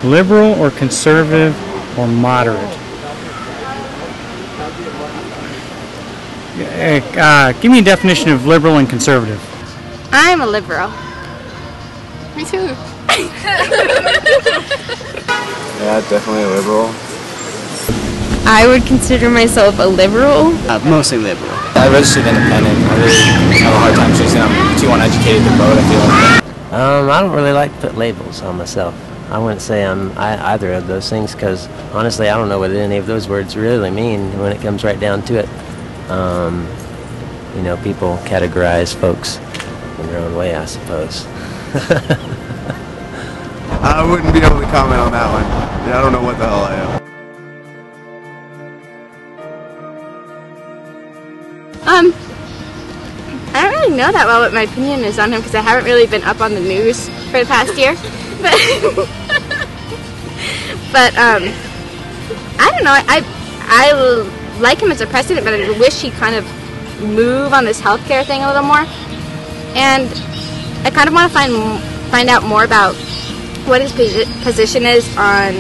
Liberal or conservative or moderate? Give me a definition of liberal and conservative. I'm a liberal. Me too. Yeah, definitely a liberal. I would consider myself a liberal. Mostly liberal. I registered independent. I really have a hard time choosing. I'm too uneducated to vote, I feel like. I don't really like to put labels on myself. I wouldn't say I'm either of those things because honestly I don't know what any of those words really mean when it comes right down to it. You know, people categorize folks in their own way, I suppose. I wouldn't be able to comment on that one. I don't know what the hell I am. I don't really know that well what my opinion is on him because I haven't really been up on the news for the past year. But I don't know. I like him as a president, but I wish he'd kind of move on this healthcare thing a little more. And I kind of want to find out more about what his position is on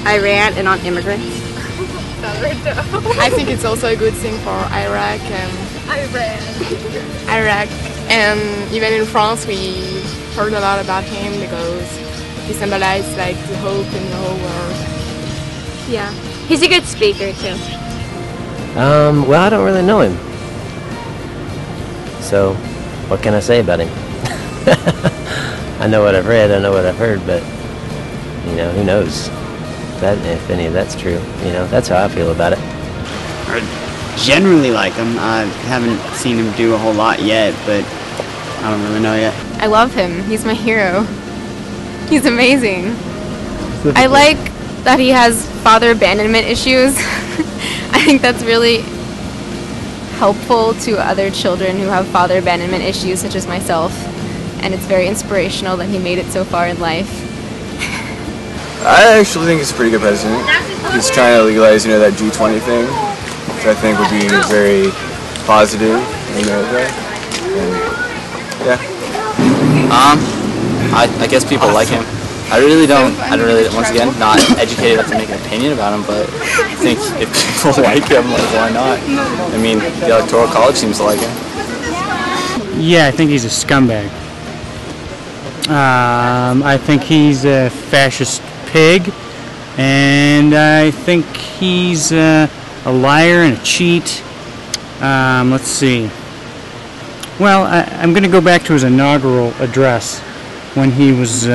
Iran and on immigrants. I think it's also a good thing for Iraq and even in France we heard a lot about him because he symbolized like the hope in the whole world. Yeah, he's a good speaker too. Well, I don't really know him, so what can I say about him? I know what I've read, I know what I've heard, but you know, who knows that if any of that's true. You know, that's how I feel about it. I generally like him. I haven't seen him do a whole lot yet, but I don't really know yet. I love him. He's my hero. He's amazing. I like that he has father abandonment issues. I think that's really helpful to other children who have father abandonment issues, such as myself. And it's very inspirational that he made it so far in life. I actually think he's a pretty good president. He's trying to legalize, that G20 thing, which I think would be very positive in America. And, yeah. I guess people like him. I really don't, once again, not educated enough to make an opinion about him, but I think if people like him, like, why not? I mean, the Electoral College seems to like him. Yeah, I think he's a scumbag. I think he's a fascist pig, and I think he's a liar and a cheat. Let's see. Well, I'm going to go back to his inaugural address when he was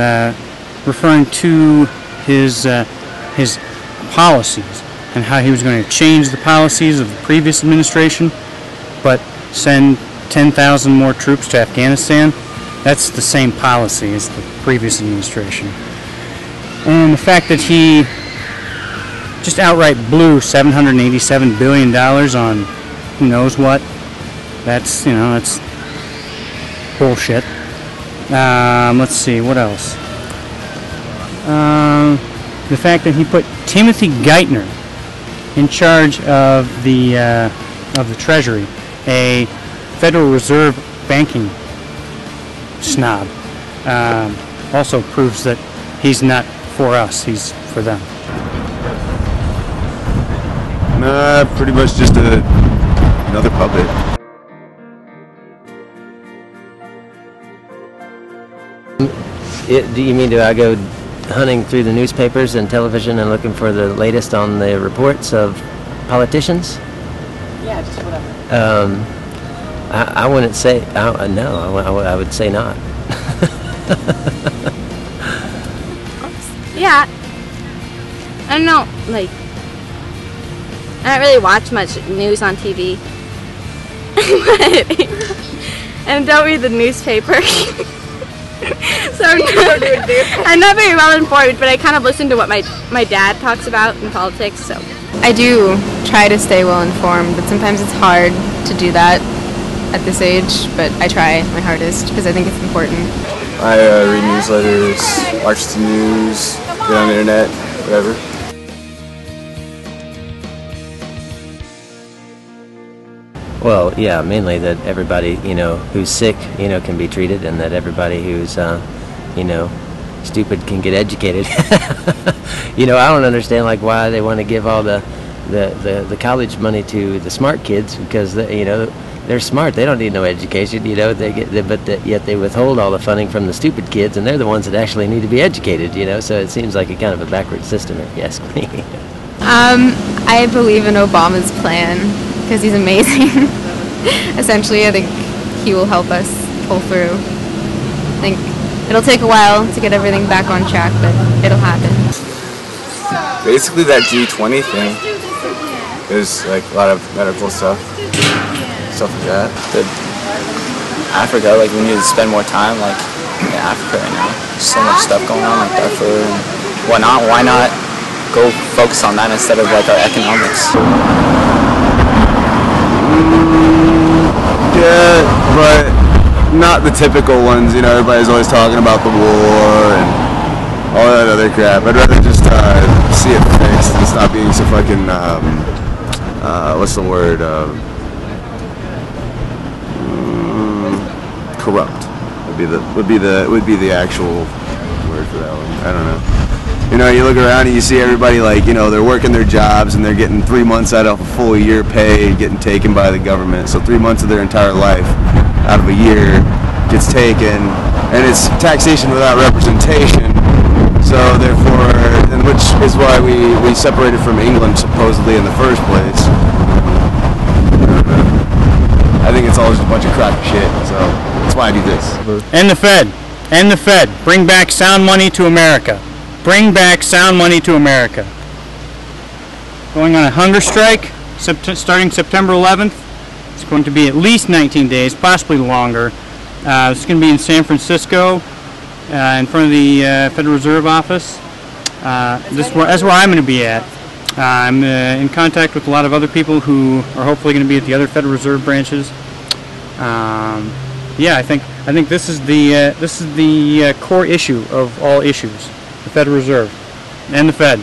referring to his policies and how he was going to change the policies of the previous administration, but send 10,000 more troops to Afghanistan. That's the same policy as the previous administration. And the fact that he just outright blew $787 billion on who knows what, that's bullshit. Let's see, what else? The fact that he put Timothy Geithner in charge of the Treasury, a Federal Reserve banking snob, also proves that he's not for us, he's for them. Pretty much just another puppet. Do you mean, do I go hunting through the newspapers and television and looking for the latest on the reports of politicians? Yeah, just whatever. I wouldn't say, no, I would say not. Yeah, I don't know, like, I don't really watch much news on TV. And don't read the newspaper. So I'm not very well informed, but I kind of listen to what my dad talks about in politics, so. I do try to stay well informed, but sometimes it's hard to do that at this age, but I try my hardest because I think it's important. I read newsletters, watch the news, get on the internet, whatever. Well, yeah, mainly that everybody, who's sick, can be treated, and that everybody who's, stupid can get educated. You know, I don't understand like why they want to give all the college money to the smart kids, because you know, they're smart. They don't need no education. You know, yet they withhold all the funding from the stupid kids, and they're the ones that actually need to be educated. You know, so it seems like a kind of a backward system, if you ask me. I believe in Obama's plan because he's amazing. Essentially, I think he will help us pull through. I think it'll take a while to get everything back on track, but it'll happen. Basically, that G20 thing is like a lot of medical stuff like that. Africa, like we need to spend more time like in Africa right now. There's so much stuff going on like Darfur and whatnot. Why not go focus on that instead of like our economics? Yeah, but not the typical ones. You know, everybody's always talking about the war and all that other crap. I'd rather just see it fixed and stop being so fucking what's the word? Corrupt would be the actual word for that one. I don't know. You know, you look around and you see everybody like, you know, they're working their jobs and they're getting 3 months out of a full year pay getting taken by the government. So 3 months of their entire life out of a year gets taken, and it's taxation without representation. So therefore, and which is why we separated from England supposedly in the first place. I think it's all just a bunch of crappy shit. So that's why I do this. And the Fed. And the Fed. Bring back sound money to America. Bring back sound money to America. Going on a hunger strike starting September 11th. It's going to be at least 19 days, possibly longer. It's going to be in San Francisco, in front of the Federal Reserve office. That's where I'm going to be at. I'm in contact with a lot of other people who are hopefully going to be at the other Federal Reserve branches. Yeah, I think this is the core issue of all issues: the Federal Reserve and the Fed.